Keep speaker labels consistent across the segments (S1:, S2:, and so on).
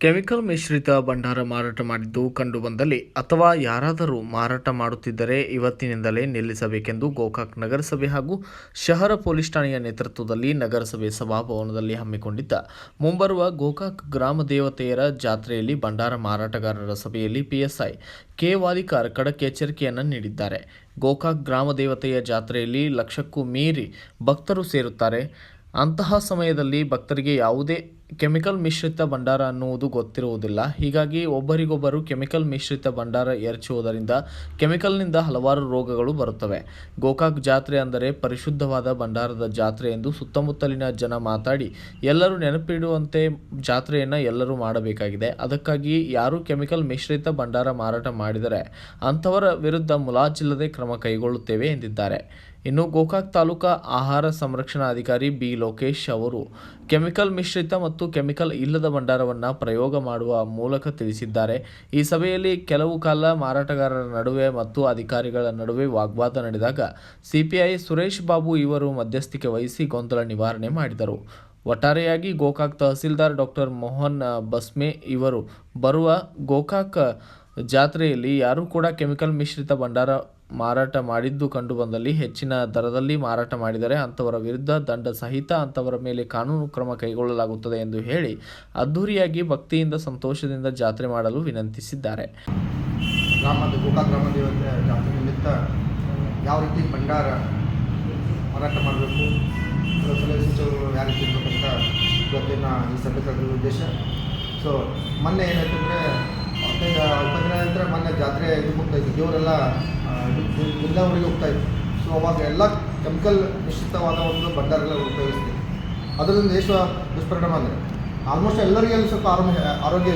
S1: Chemical ಮಿಶ್ರಿತ ಭಂಡಾರ ಮಾರಾಟ ಮಾಡಿದ್ದು ಕಂಡುಬಂದಲ್ಲಿ ಅಥವಾ ಯಾರಾದರೂ ಮಾರಾಟ ಮಾಡುತ್ತಿದ್ದರೆ ಇವತ್ತಿನಿಂದಲೇ ನಿಲ್ಲಿಸಬೇಕೆಂದು ಗೋಕಾಕ್ ನಗರಸಭೆ ಹಾಗೂ ಶಹರ ಪೊಲೀಸ್ ಠಾಣೆಯ ನೇತೃತ್ವದಲ್ಲಿ ನಗರಸಭೆ ಸಭಾಭವನದಲ್ಲಿ ಹಮ್ಮಿಕೊಂಡಿದ್ದ ಮುಂಬರುವ ಗೋಕಾಕ್ ಗ್ರಾಮ ದೇವತೆಯರ ಜಾತ್ರೆಯಲ್ಲಿ ಭಂಡಾರ ಮಾರಾಟಗಾರರ ಸಭೆಯಲ್ಲಿ ಪಿಎಸ್ಐ ಕೆ ವಾಲಿಕಾರ್ ಖಡಕ್ ಎಚ್ಚರಿಕೆಯನ್ನು ನೀಡಿದ್ದಾರೆ. ಗೋಕಾಕ್ ಗ್ರಾಮ ದೇವತೆಯ ಜಾತ್ರೆಯಲ್ಲಿ ಲಕ್ಷಕ್ಕೂ ಮೀರಿ ಭಕ್ತರು ಸೇರುತ್ತಾರೆ. ಅಂತಹ ಸಮಯದಲ್ಲಿ ಭಕ್ತರಿಗೆ ಯಾವುದೇ ಕೆಮಿಕಲ್ ಮಿಶ್ರಿತ ಭಂಡಾರ ಅನ್ನುವುದು ಗೊತ್ತಿರುವುದಿಲ್ಲ. ಹೀಗಾಗಿ ಒಬ್ಬರಿಗೊಬ್ಬರು ಕೆಮಿಕಲ್ ಮಿಶ್ರಿತ ಭಂಡಾರ ಎರಚುವುದರಿಂದ ಕೆಮಿಕಲ್ನಿಂದ ಹಲವಾರು ರೋಗಗಳು ಬರುತ್ತವೆ. ಗೋಕಾಕ್ ಜಾತ್ರೆ ಅಂದರೆ ಪರಿಶುದ್ಧವಾದ ಭಂಡಾರದ ಜಾತ್ರೆ ಎಂದು ಸುತ್ತಮುತ್ತಲಿನ ಜನ ಮಾತಾಡಿ ಎಲ್ಲರೂ ನೆನಪಿಡುವಂತೆ ಜಾತ್ರೆಯನ್ನು ಎಲ್ಲರೂ ಮಾಡಬೇಕಾಗಿದೆ. ಅದಕ್ಕಾಗಿ ಯಾರು ಕೆಮಿಕಲ್ ಮಿಶ್ರಿತ ಭಂಡಾರ ಮಾರಾಟ ಮಾಡಿದರೆ ಅಂಥವರ ವಿರುದ್ಧ ಮುಲಾಜಿಲ್ಲದೆ ಕ್ರಮ ಕೈಗೊಳ್ಳುತ್ತೇವೆ ಎಂದಿದ್ದಾರೆ. ಇನ್ನು ಗೋಕಾಕ್ ತಾಲೂಕಾ ಆಹಾರ ಸಂರಕ್ಷಣಾಧಿಕಾರಿ ಬಿ ಲೋಕೇಶ್ ಅವರು ಕೆಮಿಕಲ್ ಮಿಶ್ರಿತ ಮತ್ತು ಕೆಮಿಕಲ್ ಇಲ್ಲದ ಭಂಡಾರವನ್ನು ಪ್ರಯೋಗ ಮಾಡುವ ಮೂಲಕ ತಿಳಿಸಿದ್ದಾರೆ. ಈ ಸಭೆಯಲ್ಲಿ ಕೆಲವು ಕಾಲ ಮಾರಾಟಗಾರರ ನಡುವೆ ಮತ್ತು ಅಧಿಕಾರಿಗಳ ನಡುವೆ ವಾಗ್ವಾದ ನಡೆದಾಗ ಸಿಪಿಐ ಸುರೇಶ್ ಬಾಬು ಇವರು ಮಧ್ಯಸ್ಥಿಕೆ ವಹಿಸಿ ಗೊಂದಲ ನಿವಾರಣೆ ಮಾಡಿದರು. ಒಟ್ಟಾರೆಯಾಗಿ ಗೋಕಾಕ್ ತಹಸೀಲ್ದಾರ್ ಡಾಕ್ಟರ್ ಮೋಹನ್ ಬಸ್ಮೆ ಇವರು ಬರುವ ಗೋಕಾಕ್ ಜಾತ್ರೆಯಲ್ಲಿ ಯಾರೂ ಕೂಡ ಕೆಮಿಕಲ್ ಮಿಶ್ರಿತ ಭಂಡಾರ ಮಾರಾಟ ಮಾಡಿದ್ದು ಕಂಡುಬಂದಲ್ಲಿ ಹೆಚ್ಚಿನ ದರದಲ್ಲಿ ಮಾರಾಟ ಮಾಡಿದರೆ ಅಂಥವರ ವಿರುದ್ಧ ದಂಡ ಸಹಿತ ಅಂಥವರ ಮೇಲೆ ಕಾನೂನು ಕ್ರಮ ಕೈಗೊಳ್ಳಲಾಗುತ್ತದೆ ಎಂದು ಹೇಳಿ ಅದ್ಧೂರಿಯಾಗಿ ಭಕ್ತಿಯಿಂದ ಸಂತೋಷದಿಂದ ಜಾತ್ರೆ ಮಾಡಲು ವಿನಂತಿಸಿದ್ದಾರೆ.
S2: ಗೋಕಾಕ್ ಗ್ರಾಮ ದೇವತೆ ಜಾತ್ರೆ ನಿಮಿತ್ತ ಯಾವ ರೀತಿ ಭಂಡಾರ ಮಾರಾಟ ಮಾಡಬೇಕು, ಸಲಹೆ ಸೂಚನೆಗಳು ಯಾವ ರೀತಿ ಇರಬೇಕಂತ ಇವತ್ತಿನ ಈ ಸಭೆ ಕರೆದ ಉದ್ದೇಶ. ಸೊ ಮೊನ್ನೆ ಏನಾಯ್ತು ಅಂದರೆ 15 ದಿನ ನಂತರ ಮೊನ್ನೆ ಜಾತ್ರೆ ಇದು ಹೋಗ್ತಾಯಿತ್ತು, ದೇವರೆಲ್ಲ ಎಲ್ಲ ಊರಿಗೆ ಹೋಗ್ತಾಯಿತ್ತು. ಸೊ ಅವಾಗ ಎಲ್ಲ ಕೆಮಿಕಲ್ ಮಿಶ್ರಿತವಾದ ಒಂದು ಭಂಡಾರಗಳ ಉಪಯೋಗಿಸ್ತೀವಿ. ಅದರಿಂದ ಎಷ್ಟು ದುಷ್ಪರಿಣಾಮ ಅಂದರೆ ಆಲ್ಮೋಸ್ಟ್ ಎಲ್ಲರಿಗೂ ಸ್ವಲ್ಪ ಆರೋಗ್ಯ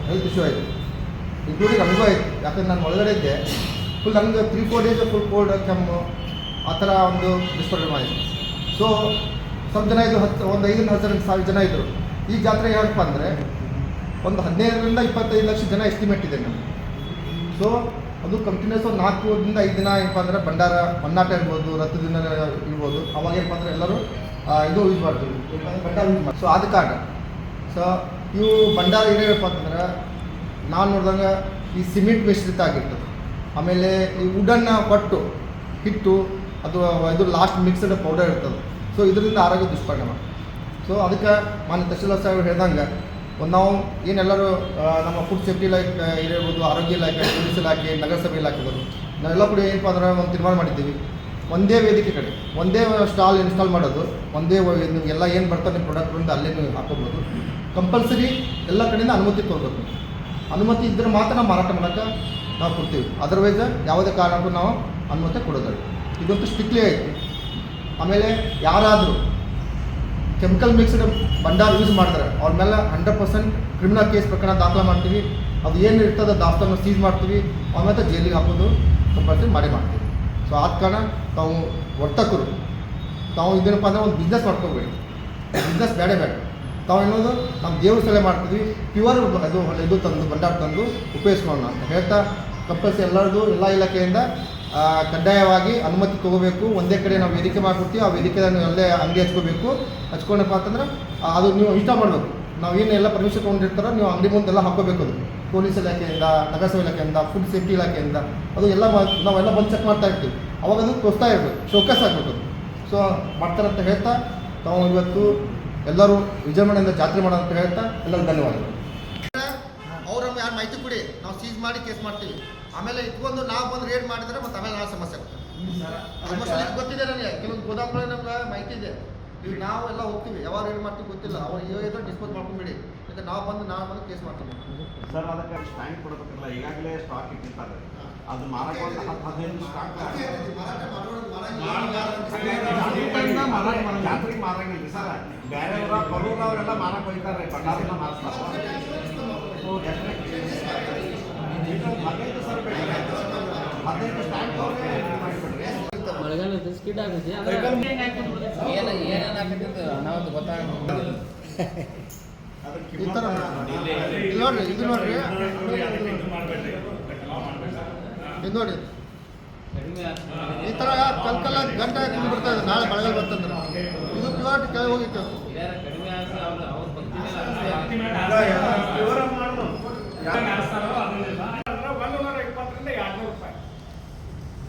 S2: ಹೆಲ್ತ್ ಇಶ್ಯೂ ಆಯಿತು, ಇನ್ಕ್ಲೂಡಿಂಗ್ ನನಗೂ ಆಯಿತು. ಯಾಕಂದ್ರೆ ನಾನು ಒಳಗಡೆ ಇದ್ದೆ, ಫುಲ್ ನನಗೆ 3-4 ಡೇಸ್ ಫುಲ್ ಕೋಲ್ಡ್ ಕೆಮ್ಮು ಆ ಥರ ಒಂದು ದುಷ್ಪರಿಣಾಮ ಆಯಿತು. ಸೊ ಸ್ವಲ್ಪ ಜನ ಇದು ಒಂದು 5,000-10,000 ಜನ ಇದ್ದರು. ಈ ಜಾತ್ರೆ ಏನಪ್ಪ ಅಂದರೆ ಒಂದು 15ರಿಂದ 25 ಲಕ್ಷ ಜನ ಎಸ್ಟಿಮೇಟ್ ಇದೆ ನಮಗೆ. ಸೊ ಅದು ಕಂಟಿನ್ಯೂಸ್ 4ರಿಂದ 5 ದಿನ ಏನಪ್ಪ ಅಂದರೆ ಭಂಡಾರ ಒನ್ನಾಟ ಇರ್ಬೋದು, ರಥದಿಂದ ಇರ್ಬೋದು. ಅವಾಗ ಏನಪ್ಪ ಅಂದರೆ ಎಲ್ಲರೂ ಇದು ಯೂಸ್ ಮಾಡ್ತೀವಿ, ಭಂಡಾರ ಯೂಸ್ ಮಾಡಿ. ಸೊ ಆದ ಕಾರಣ ಸೊ ಇವು ಭಂಡಾರ ಏನೇನಪ್ಪ ಅಂತಂದ್ರೆ ನಾನು ನೋಡಿದಂಗೆ ಈ ಸಿಮೆಂಟ್ ಮಿಶ್ರಿತ ಆಗಿರ್ತದೆ. ಆಮೇಲೆ ಈ ವುಡನ್ನ ಕೊಟ್ಟು ಹಿಟ್ಟು ಅದು ಲಾಸ್ಟ್ ಮಿಕ್ಸ್ಡ್ ಪೌಡರ್ ಇರ್ತದೆ. ಸೊ ಇದರಿಂದ ಆರೋಗ್ಯ ದುಷ್ಪರಿಣಾಮ. ಸೊ ಅದಕ್ಕೆ ಮಾನ್ಯ ತಹಶೀಲ್ದಾರ್ ಸಾಹೇಬರು ಹೇಳ್ದಂಗೆ ನಾವು ಏನೆಲ್ಲರೂ ನಮ್ಮ ಫುಡ್ ಸೇಫ್ಟಿ ಇಲಾಖೆ ಇರ್ಬೋದು, ಆರೋಗ್ಯ ಇಲಾಖೆ, ಪೊಲೀಸ್ ಇಲಾಖೆ, ನಗರಸಭೆ ಇಲಾಖೆಗಳು ನಾವೆಲ್ಲ ಕೂಡ ಏನಪ್ಪ ಅಂದ್ರೆ ಒಂದು ತೀರ್ಮಾನ ಮಾಡಿದ್ದೀವಿ. ಒಂದೇ ವೇದಿಕೆ ಕಡೆ ಒಂದೇ ಸ್ಟಾಲ್ ಇನ್ಸ್ಟಾಲ್ ಮಾಡೋದು, ಒಂದೇ ಎಲ್ಲ ಏನು ಬರ್ತಾರೆ ನಿಮ್ಮ ಪ್ರಾಡಕ್ಟ್ರಿಂದ ಅಲ್ಲೇ ನೀವು ಹಾಕೋಬೋದು. ಕಂಪಲ್ಸರಿ ಎಲ್ಲ ಕಡೆಯಿಂದ ಅನುಮತಿ ತೊಗೊಬೇಕು. ಅನುಮತಿ ಇದ್ದರೆ ಮಾತ್ರ ನಾವು ಮಾರಾಟ ಮಾಡೋಕ್ಕೆ ನಾವು ಕೊಡ್ತೀವಿ. ಅದರ್ವೈಸ್ ಯಾವುದೇ ಕಾರಣಕ್ಕೂ ನಾವು ಅನುಮತಿ ಕೊಡೋದಿಲ್ಲ. ಇದಂತೂ ಸ್ಟ್ರಿಕ್ಟ್ಲಿ ಆಯಿತು. ಆಮೇಲೆ ಯಾರಾದರೂ ಕೆಮಿಕಲ್ ಮಿಕ್ಸ್ಡ್ ಭಂಡಾರ ಯೂಸ್ ಮಾಡಿದ್ರೆ ಅವ್ರ ಮೇಲೆ 100% ಕ್ರಿಮಿನಲ್ ಕೇಸ್ ಪ್ರಕರಣ ದಾಖಲೆ ಮಾಡ್ತೀವಿ. ಅದು ಏನು ಇರ್ತದೆ ದಾಸ್ತಾನು ಸೀಸ್ ಮಾಡ್ತೀವಿ, ಆಮೇಲೆ ಜೈಲಿಗೆ ಹಾಕೋದು ಕಂಪಲ್ಸರಿ ಮಾಡ್ತೀವಿ. ಸೊ ಆದ ಕಾರಣ ತಾವು ವರ್ತಕರು ತಾವು ಇದೇನಪ್ಪ ಅಂದರೆ ಒಂದು ಬಿಸ್ನೆಸ್ ಮಾಡ್ಕೋಬೇಡಿ, ಬಿಸ್ನೆಸ್ ಬೇಡ ತಾವು ಏನೋದು ನಮ್ಮ ದೇವ್ರ ಸಲಹೆ ಮಾಡ್ತೀವಿ, ಪ್ಯೂರ್ ಇದು ತಂದು ಭಂಡಾರ ತಂದು ಉಪಯೋಗಿಸ್ಕೊಳ್ಳೋಣ ಅಂತ ಹೇಳ್ತಾ ಕಂಪಲ್ಸರಿ ಎಲ್ಲ ಇಲಾಖೆಯಿಂದ ಕಡ್ಡಾಯವಾಗಿ ಅನುಮತಿ ತೊಗೋಬೇಕು. ಒಂದೇ ಕಡೆ ನಾವು ವೇದಿಕೆ ಮಾಡಿಕೊಡ್ತೀವಿ, ಆ ವೇದಿಕೆ ಅಲ್ಲೇ ಅಂಗಡಿ ಹಚ್ಕೊಂಡಪ್ಪ ಅಂತಂದ್ರೆ ಅದು ನೀವು ಇಷ್ಟ ಮಾಡಬೇಕು. ನಾವು ಏನೆಲ್ಲ ಪರ್ಮಿಷನ್ ತೊಗೊಂಡಿರ್ತಾರೋ ನೀವು ಅಂಗಡಿ ಮುಂದೆಲ್ಲ ಹಾಕೋಬೇಕು. ಅದು ಪೊಲೀಸ್ ಇಲಾಖೆಯಿಂದ, ನಗರಸಭೆ ಇಲಾಖೆಯಿಂದ, ಫುಡ್ ಸೇಫ್ಟಿ ಇಲಾಖೆಯಿಂದ ಅದು ಎಲ್ಲ ನಾವೆಲ್ಲ ಬಂದು ಚೆಕ್ ಮಾಡ್ತಾ ಇರ್ತೀವಿ. ಅವಾಗ ಅದು ತೋರಿಸ್ತಾ ಇರಬೇಕು, ಶೋಕೇಸ್ ಆಗಬೇಕು. ಸೊ ಮಾಡ್ತಾರಂತ ಹೇಳ್ತಾ ತಾವು ಇವತ್ತು ಎಲ್ಲರೂ ವಿಜೃಂಭಣೆಯಿಂದ ಜಾತ್ರೆ ಮಾಡೋಣ ಅಂತ ಹೇಳ್ತಾ ಎಲ್ಲರೂ ಧನ್ಯವಾದಗಳು. ಅವ್ರ ಯಾರು ಮಾಹಿತಿ ಕೊಡಿ, ನಾವು ಸೀಸ್ ಮಾಡಿ ಕೇಸ್ ಮಾಡ್ತೀವಿ. ಆಮೇಲೆ ಇಟ್ಕೊಂಡು ನಾವು ಬಂದು ರೇಡ್ ಮಾಡಿದ್ರೆ ಮತ್ತೆ ಆಮೇಲೆ ನಾವು ಸಮಸ್ಯೆ ಗೊತ್ತಿದೆ. ನನಗೆ ಕೆಲವೊಂದು ಗೋದಾಮಗಳು ನಮ್ಗೆ ಮಾಹಿತಿ ಇದೆ. ಈಗ ನಾವು ಎಲ್ಲ ಹೋಗ್ತೀವಿ, ಯಾವಾಗ ರೇಡ್ ಮಾಡ್ತೀವಿ ಗೊತ್ತಿಲ್ಲ. ಅವ್ರು ಇದ್ರೆ ಡಿಸ್ಪೋಸ್ ಮಾಡ್ಕೊಂಡ್ಬಿಡಿ, ಯಾಕಂದ್ರೆ ನಾವು ಬಂದು ಕೇಸ್ ಮಾಡ್ತೀವಿ.
S3: ಸರ್ ಅದಕ್ಕೆ ಸ್ಟ್ಯಾಂಡ್ ಕೊಡಬೇಕಲ್ಲ, ಈಗಾಗಲೇ ಸ್ಟಾಕ್ ಇಟ್ಟಿರ್ತಾರೆ, ಅದು ಮಾರಾಟ 15 ಸ್ಟಾಕ್ ಜಾತ್ರೆಗೆ ಮಾರಂಗಿಲ್ಲ ಸರ್. ಬೇರೆಯವರ ಬರೋರು ಅವರೆಲ್ಲ ಮಾರಕ್ಕೆ ಹೋಗ್ತಾರೆ, ಭಂಡಾರನ ಮಾರ್ತಾರೆ. 15 ಸರ್ ಬೇಕು, 15 ಸ್ಟ್ಯಾಂಡ್
S4: ಮಳೆಗಾಲದ ಸ್ಕಿಡ್ ಆಗುತ್ತೆ. ಏನಾಗುತ್ತೆ ಗೊತ್ತಾಗ
S2: ಈ ಥರ ನೋಡ್ರಿ, ಇದು ನೋಡ್ರಿ, ಇದು ನೋಡಿ ಈ ಥರ ಕಲ್ಕಲ್ಲ ಗಂಟೆ ಹಾಕಿ ಬಿಡ್ತಾ ಇದೆ. ನಾಳೆ ಮಳೆಗಾಲ ಬರ್ತಂದ್ರೆ ಇದು ಪ್ಯೂರ್ ಕೆಳಗೆ ಹೋಗಿತ್ತು.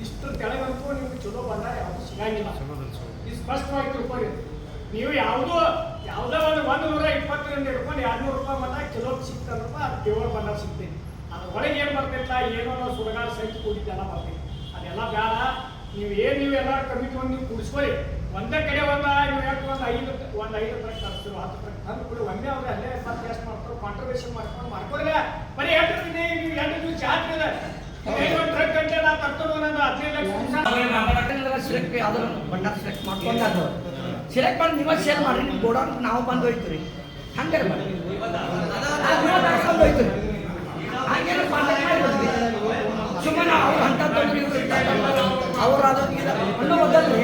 S5: ಇಷ್ಟು ಕೆಳಗಂತೂ ನಿಮ್ಗೆ ಚಲೋ ಬಂದ ಯಾವುದು ಸಿಗಂಗಿಲ್ಲ. ಇದು ಸ್ಪಷ್ಟವಾಗಿ ತಿಳ್ಕೊಳ್ಳಿ. ನೀವು ಯಾವುದೋ ಒಂದು 120 ಹಿಡ್ಕೊಂಡು 200 ರೂಪಾಯಿ ಮಟ್ಟ ಕಿಲೋ ಸಿಗ್ತದಪ್ಪ, ಅದು ಪ್ಯೂರ್ ಬಂದಾಗ ಸಿಗ್ತೈತಿ. ಅದ್ರ ಒಳಗೆ ಏನು ಬರ್ತೈತಲ್ಲ, ಏನೋ ಸುಡಗಾಲ ಸಹಿತ ಕೂಡಿದ್ದೆಲ್ಲ ಬರ್ತೈತಿ. ಅದೆಲ್ಲ ಬೇಡ. ನೀವು ಎಲ್ಲ ಕಮಿಟಿ ಒಂದು ನೀವು ಕೂಡಿಸ್ಕೊಳ್ಳಿ. ಒಂದೇ ಕಡೆ ನೀವು ಯಾಕೆ ಒಂದು 5 ರೂಪಾಯಿ ತರಿಸ್ತೀವಿ, 10 ರೂಪಾಯಿ ತಂದು ಕೊಡಿ. ಒಂದೇ ಅವ್ರು ಅಲ್ಲೇ ಮತ್ತೆ ಎಷ್ಟು ಮಾಡ್ತಾರೆ, ಕಾಂಟ್ರಿಬ್ಯೂಷನ್ ಮಾಡ್ಕೊಳ್ಳಿ. ಬರೀ 8 ದಿನ ನೀವು 2 ದಿವಸ ಹಾಕಿದ್ರೆ ಟ್ರಕ್ ಗಂಟೆ ನಾ ತರ್ತೇವೆ ಅನ್ನೋದು 15 ಲಕ್ಷ
S6: ಸೆಲೆಕ್ಟ್ ಮಾಡ್ಕೊಂಡು ಸೆಲೆಕ್ಟ್ ಮಾಡಿ ನೀವೇ ಸೇಲ್ ಮಾಡಿ, ನಿಮ್ಮ ಗೋಡೌನ್ ನಾವು ಬಂದು ಹೋಯ್ತೀವಿ. ಹಂಗೆ ಮಾಡಿ ಹೋಯ್ತೀವಿ. ಹಾಗೆ ಸುಮ್ಮನೆ ಅವ್ರು ಅಂತ ಅವ್ರು ಅದೊಂದು ಅನ್ನೋ ಮೊದಲೇ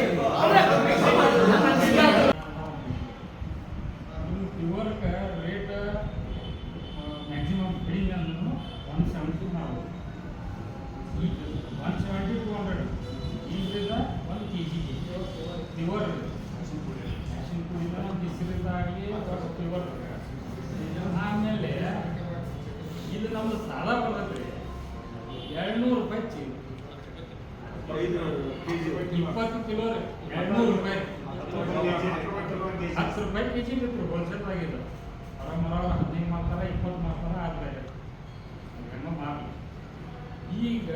S7: ಇವರ್ಗೆ ರೇಟ್ ಮ್ಯಾಕ್ಸಿಮಮ್ ಬಿಡಿಂಗ್ ಅಂದ್ರೂ 170 ನಾವು ಈಗ 170 200 ಈಗ 1 kg ಪ್ಯೂರ್ ಮ್ಯಾಷಿನ್ ಪುಡಿನ ಬಿಸಿಲಿದ್ದಾಗಲಿ ಪ್ಯೂರ್. ಆಮೇಲೆ ಇದು ನಮ್ಮದು ಸಾಲ ಬರ್ತೈತೆ ರೀ 200 ರೂಪಾಯಿ ಚೀಲ, 20 ಕಿಲೋ ರೀ 200 ರೂಪಾಯಿ, 10 ರೂಪಾಯಿ ಕೆಜಿ ಬಿತ್ತು ಹೋಲ್ಸೇಲ್ ಆಗಿದೆ. ಹೊರ 15 ಮಾಡ್ತಾರೆ, 20 ಮಾಡ್ತಾರೆ, ಆದ್ಮೇಲೆ ಹೆಂಗ ಮಾರಲಿ. ಈಗ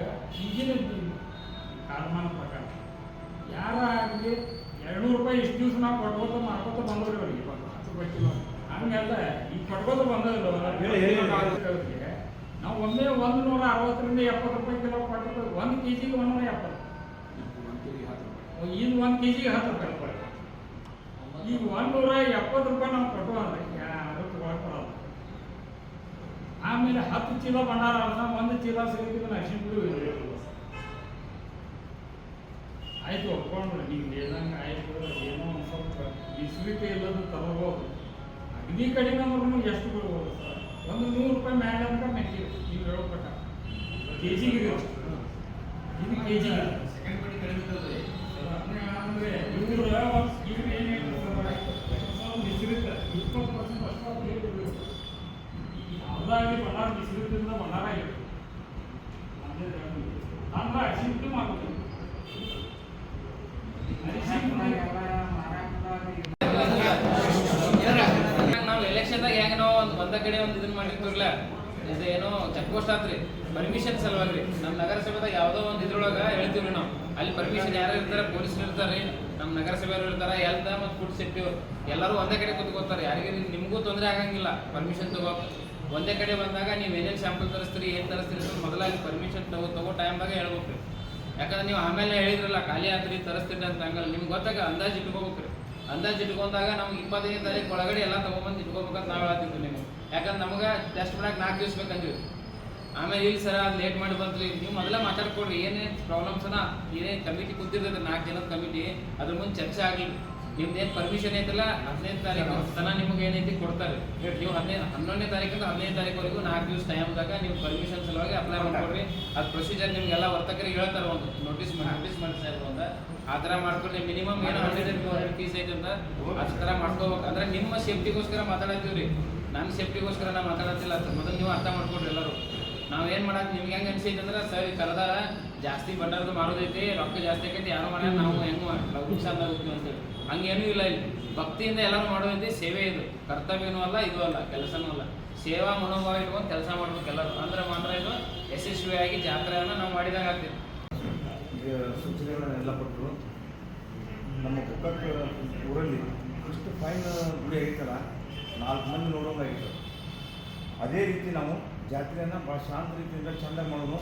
S7: ಈಗಿನ ಕಾಲಮಾನ ಪ್ರಕಾರ ಯಾರಾಗಲಿ 200 ರೂಪಾಯಿ ಇಷ್ಟು ದಿವಸ ನಾವು ಕೊಡ್ಬೋದು ಮಾಡ್ಕೋತ ಬಂದ್ರಿ ಅವ್ರಿಗೆ 10 ರೂಪಾಯಿ ಕಿಲೋ. ಹಂಗೆಲ್ಲ ಈಗ ಕೊಡ್ಬೋದು ಬಂದವ್ರಿಗೆ ನಾವು ಒಮ್ಮೆ 160 ರಿಂದ 70 ರೂಪಾಯಿ ಕಿಲೋ ಕೊಟ್ಟಿದ್ದು 1 kg 170. ಇದು 1 kg 10 ರೂಪಾಯಿ. ಈಗ 170 ರೂಪಾಯಿ ನಾವು ಕೊಟ್ಟು ಅಂದ್ರೆ ಯಾರು ತಗೊಳ್ಕೊಳ್ಳಲ್ಲ. ಆಮೇಲೆ 10 ಚೀಲ ಭಂಡಾರ ಅಲ್ಲ, 1 ಚೀಲ ಸಿಗೋದು ಮ್ಯಾಷಿನ್ ಪುಡಿ ಆಯ್ತು ಒಪ್ಕೊಂಡ್ರೆ ನೀವು ಹೇಳ್ದಂಗೆ ಆಯ್ತು. ಏನೋ ಒಂದು ಸ್ವಲ್ಪ ಬಿಸಿಲಿಕೆ ಇಲ್ಲದು ತಗೋಬೋದು. ಅಗ್ನಿ ಕಡಿಮೆ ಅಂದ್ರೂ ಎಷ್ಟು ಬಿಡ್ಬೋದು ಸರ್, 100 ರೂಪಾಯಿ ಮ್ಯಾಲೆ ಅಂತ ಮೆಕ್ಕಿ ನೀವು ಹೇಳೋ ಪ್ರಕಾರ ಕೆಜಿಗೆ ಇದು ಕೆಜಿಗೆ ಅಂದರೆ ಇವರು ಏನು ಹೇಳ್ತಾರೆ ಬಿಸಿಲಿರುತ್ತೆ 20% ಅಷ್ಟು ಯಾವುದಾಗಲಿ ಬಣ್ಣಾರ ಬಿಸಿಲಿದ್ದರಿಂದ ಬಣ್ಣಾರ ಆಗಿರುತ್ತೆ. ಅಂದ್ರೆ ಅರಿಶಿನ ಮಾಡ್ಬೋದು.
S4: ನಾವು ಎಲೆಕ್ಷನ್ದಾಗ ಹೆಂಗೆ ನಾವು ಒಂದ ಕಡೆ ಒಂದು ಇದನ್ನ ಮಾಡಿರ್ತಿರ್ಲ, ಇದೇನೋ ಚೆಕ್ ಪೋಸ್ಟ್ ಆತ್ರಿ ಪರ್ಮಿಷನ್ ಸಲುವಾಗಿ ರೀ. ನಮ್ಮ ನಗರಸಭೆದಾಗ ಯಾವುದೋ ಒಂದು ಇದ್ರೊಳಗೆ ಹೇಳ್ತೀವಿ ನಾವು, ಅಲ್ಲಿ ಪರ್ಮಿಷನ್ ಯಾರು ಇರ್ತಾರೆ, ಪೊಲೀಸರು ಇರ್ತಾರೆ, ನಮ್ಮ ನಗರಸಭೆಯವರು ಇರ್ತಾರೆ, ಹೆಲ್ತ್ ಮತ್ತು ಫುಡ್ ಸೇಫ್ಟಿ ಎಲ್ಲರೂ ಒಂದೇ ಕಡೆ ಕೂತ್ಕೋತಾರೆ. ಯಾರಿಗೆ ನಿಮಗೂ ತೊಂದರೆ ಆಗಂಗಿಲ್ಲ ಪರ್ಮಿಷನ್ ತಗೋಕೆ. ಒಂದೇ ಕಡೆ ಬಂದಾಗ ನೀವು ಏನೇನು ಸ್ಯಾಂಪಲ್ ತರಿಸ್ತೀರಿ, ಏನು ತರಿಸ್ತೀರಿ ಅಂತ ಮೊದಲ ಅಲ್ಲಿ ಪರ್ಮಿಷನ್ ತಗೋ ಟೈಮ್ದಾಗ ಹೇಳ್ಬೇಕು ರೀ. ಯಾಕಂದ್ರೆ ನೀವು ಆಮೇಲೆ ಹೇಳಿದ್ರಲ್ಲ ಖಾಲಿ ಆತ್ರಿ ತರಿಸ್ತೀರಿ ಅಂತ, ಹಂಗಲ್ಲ ನಿಮ್ಗೆ ಗೊತ್ತಾಗ ಅಂದಾಜು ಇಟ್ಕೋಬೇಕು ರೀ. ಅಂದಾಜು ಇಟ್ಕೊಂಡಾಗ ನಮ್ಗೆ 25ನೇ ತಾರೀಕು ಒಳಗಡೆ ಎಲ್ಲ ತೊಗೊಂಬಂದು ಇಟ್ಕೋಬೇಕಂತ ನಾವು ಹೇಳ್ತಿದ್ವಿ ನಿಮಗೆ. ಯಾಕಂದ್ರೆ ನಮಗೆ ಟೆಸ್ಟ್ ಮಾಡಕ್ಕೆ 4 ದಿವಸ ಬೇಕಂದ್ವಿ. ಆಮೇಲೆ ಇಲ್ಲಿ ಸರ್ ಅದು ಲೇಟ್ ಮಾಡಿ ಬಂದ್ರಿ, ನೀವು ಮೊದಲೇ ಮಾತಾಡ್ಕೊಡ್ರಿ ಏನೇನು ಪ್ರಾಬ್ಲಮ್ಸನ, ಏನೇನು ಕಮಿಟಿ ಕೂತಿರ್ತೈತೆ 4 ಜನದ ಕಮಿಟಿ, ಅದ್ರ ಮುಂದೆ ಚರ್ಚೆ ಆಗಲಿ. ನಿಮ್ದೇನು ಪರ್ಮಿಷನ್ ಐತಲ್ಲ 15ನೇ ತಾರೀಕು ತನಕ ನಿಮಗೆ ಏನೈತಿ ಕೊಡ್ತಾರೆ. ನೀವು 11ನೇ ತಾರೀಕಿಂದ 15ನೇ ತಾರೀಕುವರೆಗೂ 4 ದಿವಸ ಟೈಮ್ದಾಗ ನೀವು ಪರ್ಮಿಷನ್ ಸಲುವಾಗಿ ಅಪ್ಲೈ ಮಾಡ್ಕೊಡ್ರಿ. ಅದು ಪ್ರೊಸೀಜರ್ ನಿಮಗೆಲ್ಲ ವರ್ತಕರಿಗೆ ಹೇಳ್ತಾರೆ, ಒಂದು ನೋಟಿಸ್ ಮಾಡಿ ಅಂತ ಆ ಥರ ಮಾಡ್ಕೊಡ್ರಿ. ಮಿನಿಮಮ್ ಏನೋ 100 ಫೀಸ್ ಐತೆ ಅಂತ ಅಷ್ಟು ಥರ ಮಾಡ್ಕೋಬೇಕು. ಅಂದರೆ ನಿಮ್ಮ ಸೇಫ್ಟಿಗೋಸ್ಕರ ಮಾತಾಡತ್ತೀವಿ ರೀ, ನನ್ನ ಸೇಫ್ಟಿಗೋಸ್ಕರ ನಾವು ಮಾತಾಡತ್ತಿಲ್ಲ. ಮೊದಲು ನೀವು ಅರ್ಥ ಮಾಡ್ಕೊಡ್ರಿ ಎಲ್ಲರೂ. ನಾವೇನು ಮಾಡಕ್ಕೆ ನಿಮ್ಗೆ ಹೆಂಗೆ ಅನಿಸೈತೆ ಅಂದ್ರೆ, ಸರ್ ಈ ಕರೆದಾರ ಜಾಸ್ತಿ ಬಂಡಾರದು ಮಾರೋದೈತಿ, ರೊಕ್ಕ ಜಾಸ್ತಿ ಆಕೈತಿ, ಯಾರು ಮಾಡ್ಯಾರ ನಾವು ಹೆಂಗೆ ಲಘುಚಾಂದಾಗ ಹೋಗ್ತೀವಿ ಅಂತೇಳಿ ಹಂಗೇನೂ ಇಲ್ಲ. ಇಲ್ಲಿ ಭಕ್ತಿಯಿಂದ ಎಲ್ಲರೂ ಮಾಡೋದೈತಿ, ಸೇವೆ ಇದು ಕರ್ತವ್ಯನೂ ಅಲ್ಲ, ಇದು ಅಲ್ಲ, ಕೆಲಸನೂ ಅಲ್ಲ. ಸೇವಾ ಮನೋಭಾವ ಇಟ್ಕೊಂಡು ಕೆಲಸ ಮಾಡ್ಬೇಕು ಎಲ್ಲರೂ, ಅಂದ್ರೆ ಮಾತ್ರ ಇದು ಯಶಸ್ವಿಯಾಗಿ ಜಾತ್ರೆಯನ್ನು ನಾವು ಮಾಡಿದಾಗ ಆಗ್ತೀವಿ.
S2: ಸೂಚನೆಗಳನ್ನೆಲ್ಲ ಕೊಟ್ಟರು. ನಮ್ಮ ಗೋಕಾಕ್ ಊರಲ್ಲಿ ಇಷ್ಟು ಫೈನ್ ಗುಡಿ ಆಗಿತ್ತಲ್ಲ, 4 ಮಂದಿ ನೋಡೋಂಗಾಗಿತ್ತು. ಅದೇ ರೀತಿ ನಾವು ಜಾತ್ರೆಯನ್ನು ಭಾಳ ಶಾಂತ ರೀತಿಯಿಂದ ಚೆಂದಾಗಿ ಮಾಡೋನು,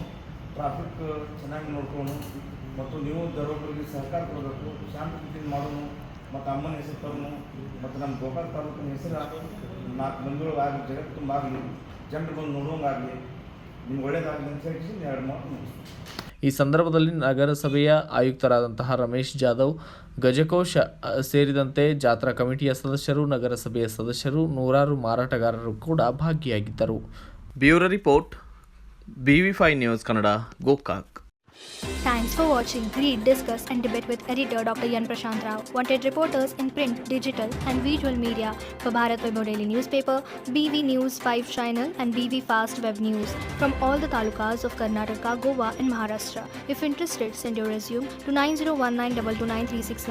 S2: ಟ್ರಾಫಿಕ್ ಚೆನ್ನಾಗಿ ನೋಡ್ಕೊಂಡು, ಮತ್ತು ನೀವು ದರೋಗಳಿಗೆ ಸಹಕಾರ ಕೊಡಬೇಕು, ಶಾಂತ ರೀತಿಯಿಂದ ಮಾಡೋನು, ಮತ್ತು ಅಮ್ಮನ ಹೆಸರು ತರೋನು, ಮತ್ತು ನಮ್ಮ ಗೋಕಾಕ್ ತಾಲೂಕಿನ ಹೆಸರು 4 ಮಂದಿಗಳಾಗಲಿ, ಜಗತ್ತು ತುಂಬ ಆಗಲಿ, ಜನರು ಬಂದು ನೋಡೋಂಗಾಗಲಿ, ನಿಮ್ಗೆ ಒಳ್ಳೇದಾಗಲಿ ಅಂತ ಹೇಳಿ 2 ಮಾತು ಮುಗಿಸ್ತೀವಿ.
S1: ಈ ಸಂದರ್ಭದಲ್ಲಿ ನಗರಸಭೆಯ ಆಯುಕ್ತರಾದಂತಹ ರಮೇಶ್ ಜಾಧವ್, ಗಜಕೋಶ ಸೇರಿದಂತೆ ಜಾತ್ರಾ ಕಮಿಟಿಯ ಸದಸ್ಯರು, ನಗರಸಭೆಯ ಸದಸ್ಯರು, ನೂರಾರು ಮಾರಾಟಗಾರರು ಕೂಡ ಭಾಗಿಯಾಗಿದ್ದರು. Bureau report, BV5 news Kannada, Gokak.
S8: Thanks for watching. Read, discuss, and debate with editor Dr. Yan Prashant Rao. Wanted reporters in print, digital, and visual media for Bharat Vaibhav Daily Newspaper, BV News 5 Channel, and BV Fast Web News from all the talukas of Karnataka, Goa, and Maharashtra. If interested, send your resume to 9019229369.